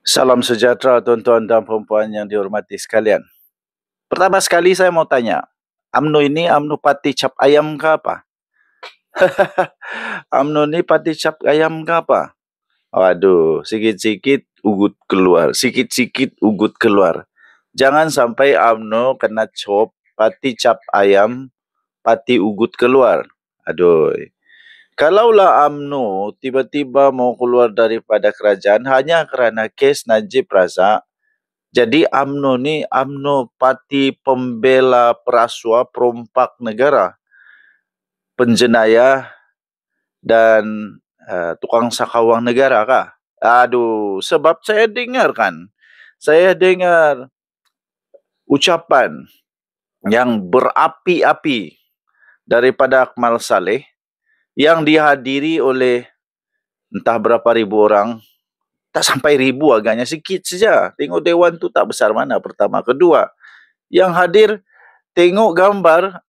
Salam sejahtera tuan-tuan dan puan-puan yang dihormati sekalian. Pertama sekali saya mau tanya, UMNO ini UMNO parti cap ayam ke apa? UMNO ini parti cap ayam ke apa? Waduh, sikit-sikit ugut keluar, sikit-sikit ugut keluar. Jangan sampai UMNO kena cop parti cap ayam, parti ugut keluar. Aduh. Kalaulah UMNO tiba-tiba mau keluar daripada kerajaan hanya kerana kes Najib Razak, jadi UMNO ni UMNO Parti Pembela Perasua Perompak Negara, penjenayah dan tukang sakawang negara kah? Aduh, sebab saya dengar ucapan yang berapi-api daripada Akmal Saleh yang dihadiri oleh entah berapa ribu orang, tak sampai ribu agaknya, sikit saja. Tengok dewan tu tak besar mana, pertama. Kedua, yang hadir tengok gambar,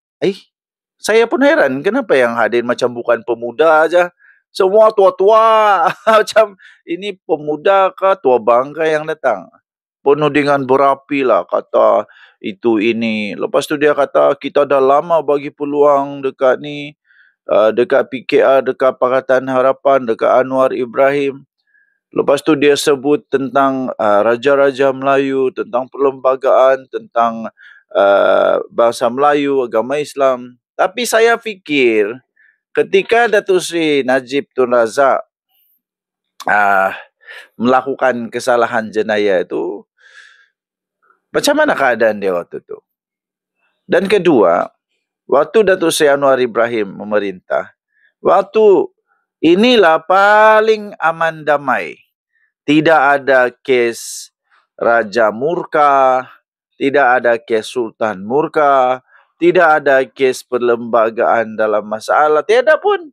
saya pun heran kenapa yang hadir macam bukan pemuda aja. Semua tua-tua. Macam ini pemuda kah, tua bangka yang datang. Penuh dengan berapi lah, kata itu ini. Lepas tu dia kata kita dah lama bagi peluang dekat ni, dekat PKR, dekat Pakatan Harapan, dekat Anwar Ibrahim. Lepas tu dia sebut tentang Raja-Raja Melayu, tentang perlembagaan, tentang bangsa Melayu, agama Islam. Tapi saya fikir ketika Datuk Seri Najib Tun Razak melakukan kesalahan jenayah itu, macam mana keadaan dia waktu itu? Dan kedua, waktu Datuk Seri Anwar Ibrahim memerintah, waktu inilah paling aman damai. Tidak ada kes Raja Murka, tidak ada kes Sultan Murka, tidak ada kes perlembagaan dalam masalah, tiada pun.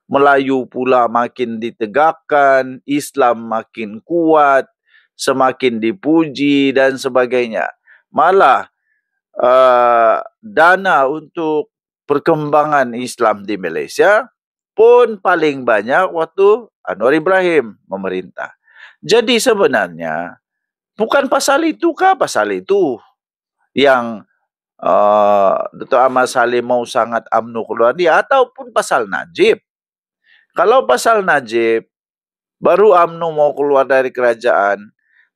Melayu pula makin ditegakkan, Islam makin kuat, semakin dipuji dan sebagainya. Malah dana untuk perkembangan Islam di Malaysia pun paling banyak waktu Anwar Ibrahim memerintah. Jadi sebenarnya bukan pasal itu kah pasal itu yang Dato' Ahmad Saleh mau sangat UMNO keluar dia, ataupun pasal Najib. Kalau pasal Najib, baru UMNO mau keluar dari kerajaan,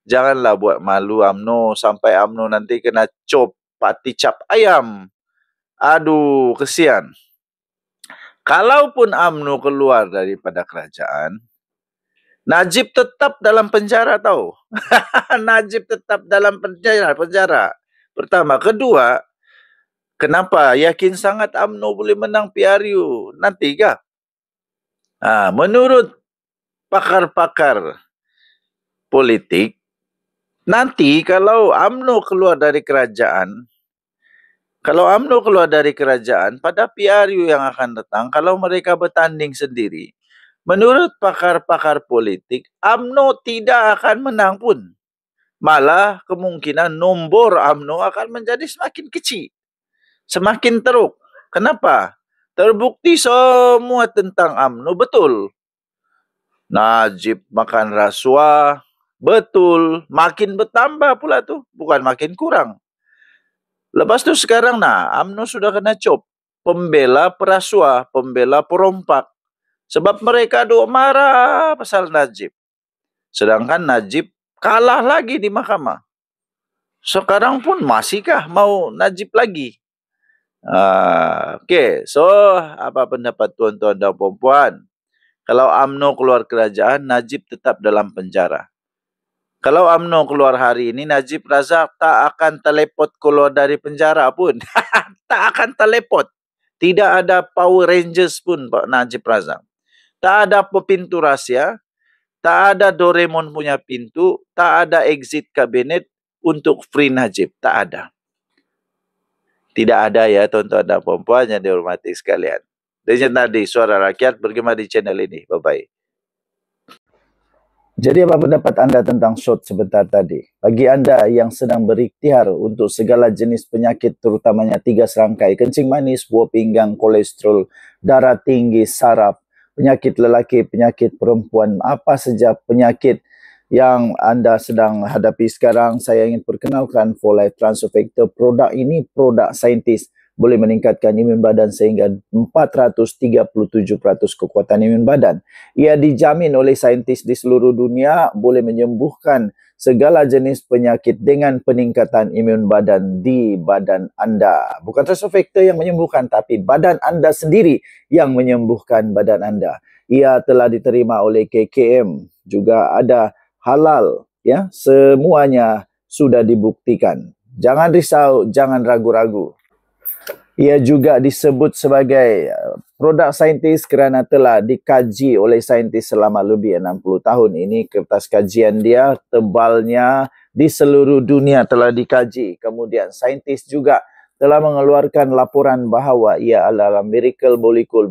janganlah buat malu UMNO sampai UMNO nanti kena cop parti cap ayam. Aduh, kesian. Kalaupun UMNO keluar daripada kerajaan, Najib tetap dalam penjara tahu. Najib tetap dalam penjara. Pertama. Kedua, kenapa yakin sangat UMNO boleh menang PRU? Nanti kah? Menurut pakar-pakar politik, nanti kalau UMNO keluar dari kerajaan, pada PRU yang akan datang, kalau mereka bertanding sendiri, menurut pakar-pakar politik, UMNO tidak akan menang pun. Malah kemungkinan nombor UMNO akan menjadi semakin kecil, semakin teruk. Kenapa? Terbukti semua tentang UMNO betul. Najib makan rasuah, betul. Makin bertambah pula tu, bukan makin kurang. Lepas tu sekarang UMNO sudah kena cop. Pembela perasuah, pembela perompak. Sebab mereka duk marah pasal Najib. Sedangkan Najib kalah lagi di mahkamah. Sekarang pun masihkah mau Najib lagi? Okey, so apa pendapat tuan-tuan dan puan-puan? Kalau UMNO keluar kerajaan, Najib tetap dalam penjara. Kalau UMNO keluar hari ini, Najib Razak tak akan teleport keluar dari penjara pun. Tak akan teleport. Tidak ada Power Rangers pun Pak Najib Razak. Tak ada pintu rahsia. Tak ada Doraemon punya pintu. Tak ada exit kabinet untuk free Najib. Tak ada. Tidak ada ya tuan-tuan dan puan-puan yang dihormati sekalian. Dari tadi Suara Rakyat bergema di channel ini. Bye-bye. Jadi apa pendapat anda tentang shot sebentar tadi? Bagi anda yang sedang berikhtiar untuk segala jenis penyakit, terutamanya 3 serangkai, kencing manis, buah pinggang, kolesterol, darah tinggi, saraf, penyakit lelaki, penyakit perempuan, apa saja penyakit yang anda sedang hadapi sekarang, saya ingin perkenalkan For Life Transfer Factor. Produk ini produk saintis, boleh meningkatkan imun badan sehingga 437% kekuatan imun badan. Ia dijamin oleh saintis di seluruh dunia boleh menyembuhkan segala jenis penyakit dengan peningkatan imun badan di badan anda. Bukan transfer factor yang menyembuhkan, tapi badan anda sendiri yang menyembuhkan badan anda. Ia telah diterima oleh KKM, juga ada halal, ya, semuanya sudah dibuktikan. Jangan risau, jangan ragu-ragu. Ia juga disebut sebagai produk saintis kerana telah dikaji oleh saintis selama lebih 60 tahun. Ini kertas kajian dia, tebalnya di seluruh dunia telah dikaji. Kemudian saintis juga telah mengeluarkan laporan bahawa ia adalah miracle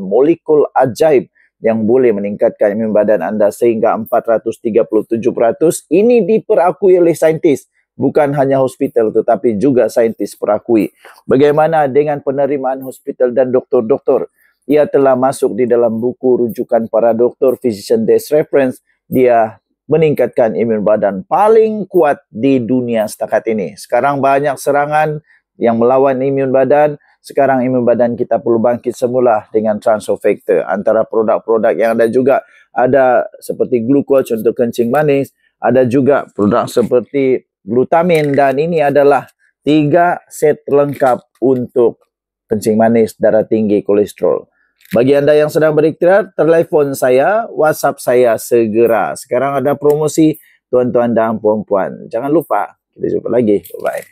molekul ajaib yang boleh meningkatkan imun badan anda sehingga 437%. Ini diperakui oleh saintis. Bukan hanya hospital tetapi juga saintis perakui. Bagaimana dengan penerimaan hospital dan doktor-doktor? Ia telah masuk di dalam buku rujukan para doktor, Physician Desk Reference. Dia meningkatkan imun badan paling kuat di dunia setakat ini. Sekarang banyak serangan yang melawan imun badan. Sekarang imun badan kita perlu bangkit semula dengan transfer factor. Antara produk-produk yang ada juga ada seperti glucose untuk kencing manis. Ada juga produk seperti glutamin, dan ini adalah 3 set lengkap untuk kencing manis, darah tinggi, kolesterol. Bagi anda yang sedang berikhtiar, telefon saya, WhatsApp saya segera. Sekarang ada promosi tuan-tuan dan puan-puan. Jangan lupa, kita jumpa lagi. Bye-bye.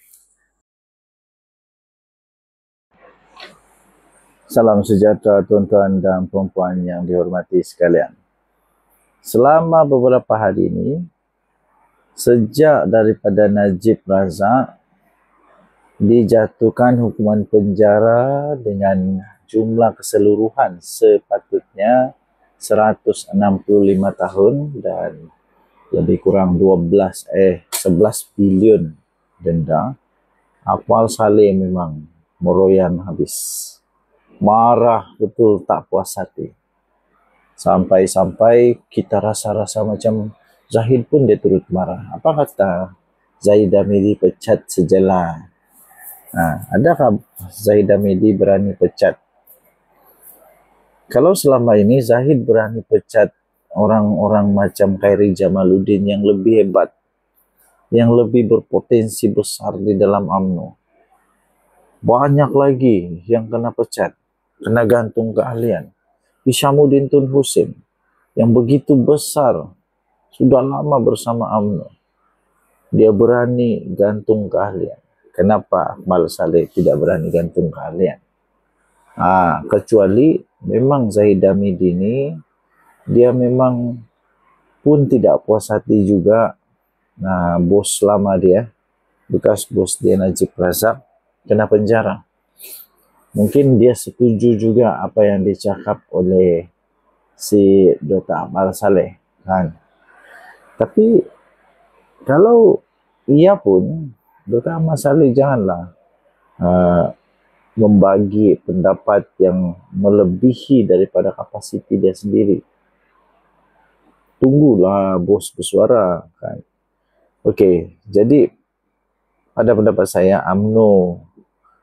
Salam sejahtera tuan-tuan dan puan-puan yang dihormati sekalian. Selama beberapa hari ini, sejak daripada Najib Razak dijatuhkan hukuman penjara dengan jumlah keseluruhan sepatutnya 165 tahun dan lebih kurang 11 bilion denda, Akmal Saleh memang meroyan habis. Marah betul, tak puas hati. Sampai-sampai kita rasa-rasa macam Zahid pun dia turut marah. Apa kata Zahid Hamidi pecat sejelah? Adakah Zahid Hamidi berani pecat? Kalau selama ini Zahid berani pecat orang-orang macam Khairi Jamaluddin yang lebih hebat, yang lebih berpotensi besar di dalam UMNO, banyak lagi yang kena pecat, kena gantung keahlian. Hishamuddin Tun Husin yang begitu besar, sudah lama bersama UMNO, dia berani gantung keahlian. Kenapa Akmal Saleh tidak berani gantung keahlian? Kecuali memang Zahid Hamidi ini, dia memang pun tidak puas hati juga. Bos lama dia, bekas bos dia Najib Razak, kena penjara. Mungkin dia setuju juga apa yang dicakap oleh si Dr. Akmal Saleh, kan? Tapi kalau ia pun, Dr. Akmal Saleh janganlah membagi pendapat yang melebihi daripada kapasiti dia sendiri. Tunggulah bos bersuara, kan? Okey, jadi pada pendapat saya UMNO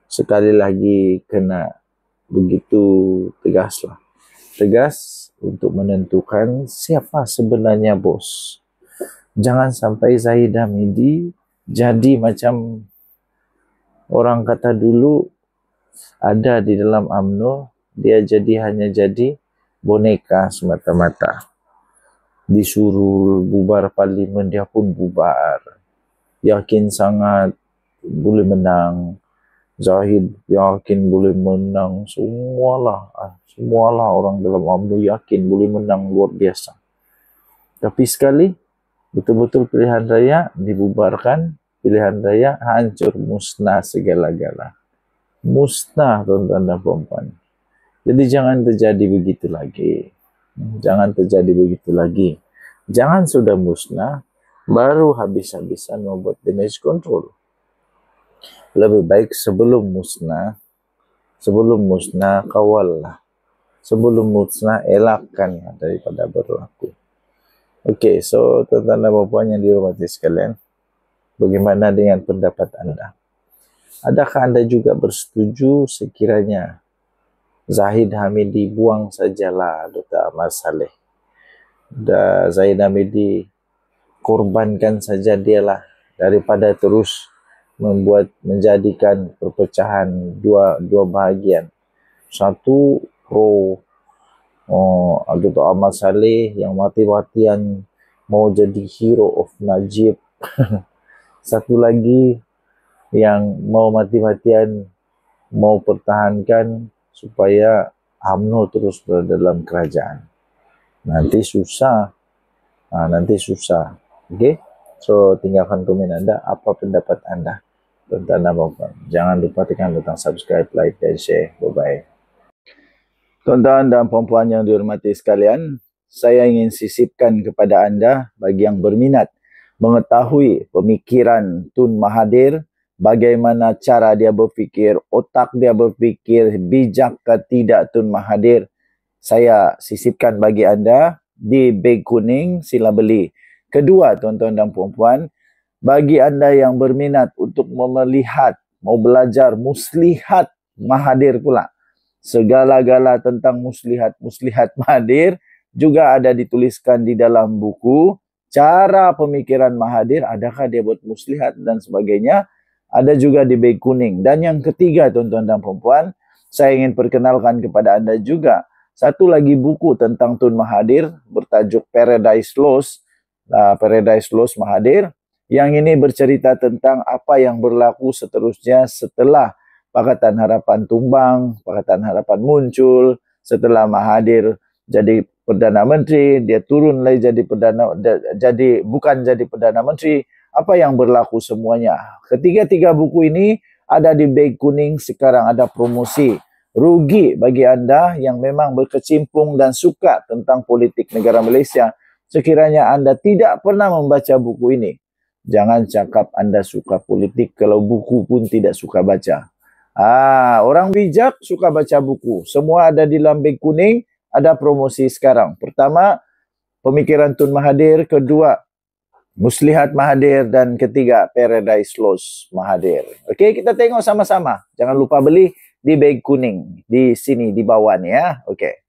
sekali lagi kena begitu tegaslah. Tegas untuk menentukan siapa sebenarnya bos. Jangan sampai Zahid Hamidi jadi macam orang kata dulu ada di dalam UMNO, dia hanya jadi boneka semata-mata. Disuruh bubar parlimen, dia pun bubar. Yakin sangat boleh menang. Zahid yakin boleh menang. Semualah orang dalam UMNO yakin boleh menang luar biasa. Tapi sekali betul-betul pilihan raya dibubarkan, pilihan raya hancur, musnah segala-gala. Musnah tuan-tuan dan puan-puan. Jadi jangan terjadi begitu lagi. Jangan terjadi begitu lagi. Jangan sudah musnah, baru habis-habisan membuat damage control. Lebih baik sebelum musnah kawallah. Sebelum musnah elakkan daripada berlaku. Okey, so tuan-tuan dan puan yang dihormati sekalian, bagaimana dengan pendapat anda? Adakah anda juga bersetuju sekiranya Zahid Hamidi buang sajalah Dr. Ahmad Saleh? Zahid Hamidi korbankan saja dialah daripada terus menjadikan perpecahan dua bahagian. Satu pro Dr. Ahmad Saleh yang mati-matian mau jadi hero of Najib. Satu lagi yang mau mati-matian mau pertahankan supaya UMNO terus berada dalam kerajaan. Nanti susah. Okey? So, tinggalkan komen anda. Apa pendapat anda? Tuan-tuan dan puan-puan. Jangan lupa tekan butang subscribe, like dan share. Bye-bye. Tuan-tuan dan puan-puan yang dihormati sekalian, saya ingin sisipkan kepada anda bagi yang berminat mengetahui pemikiran Tun Mahathir, bagaimana cara dia berfikir, otak dia berfikir, bijak ke tidak Tun Mahathir. Saya sisipkan bagi anda di beg kuning, sila beli. Kedua, tuan-tuan dan puan-puan, bagi anda yang berminat untuk melihat, mau belajar muslihat Mahathir pula, segala-gala tentang muslihat Mahathir juga ada dituliskan di dalam buku. Cara pemikiran Mahathir, adakah dia buat muslihat dan sebagainya, ada juga di beg kuning. Dan yang ketiga, tuan-tuan dan puan-puan, saya ingin perkenalkan kepada anda juga satu lagi buku tentang Tun Mahathir bertajuk Paradise Lost Mahathir. Yang ini bercerita tentang apa yang berlaku seterusnya setelah Pakatan Harapan tumbang, Pakatan Harapan muncul, setelah Mahathir jadi Perdana Menteri, dia turun lagi bukan jadi Perdana Menteri, apa yang berlaku semuanya. Ketiga-tiga buku ini ada di beg kuning, sekarang ada promosi. Rugi bagi anda yang memang berkecimpung dan suka tentang politik negara Malaysia. Sekiranya anda tidak pernah membaca buku ini, jangan cakap anda suka politik kalau buku pun tidak suka baca. Orang bijak suka baca buku. Semua ada di dalam beg kuning, ada promosi sekarang. Pertama, pemikiran Tun Mahathir. Kedua, muslihat Mahathir. Dan ketiga, Paradise Lost Mahathir. Okey, kita tengok sama-sama. Jangan lupa beli di beg kuning. Di sini, di bawah ni ya. Okey.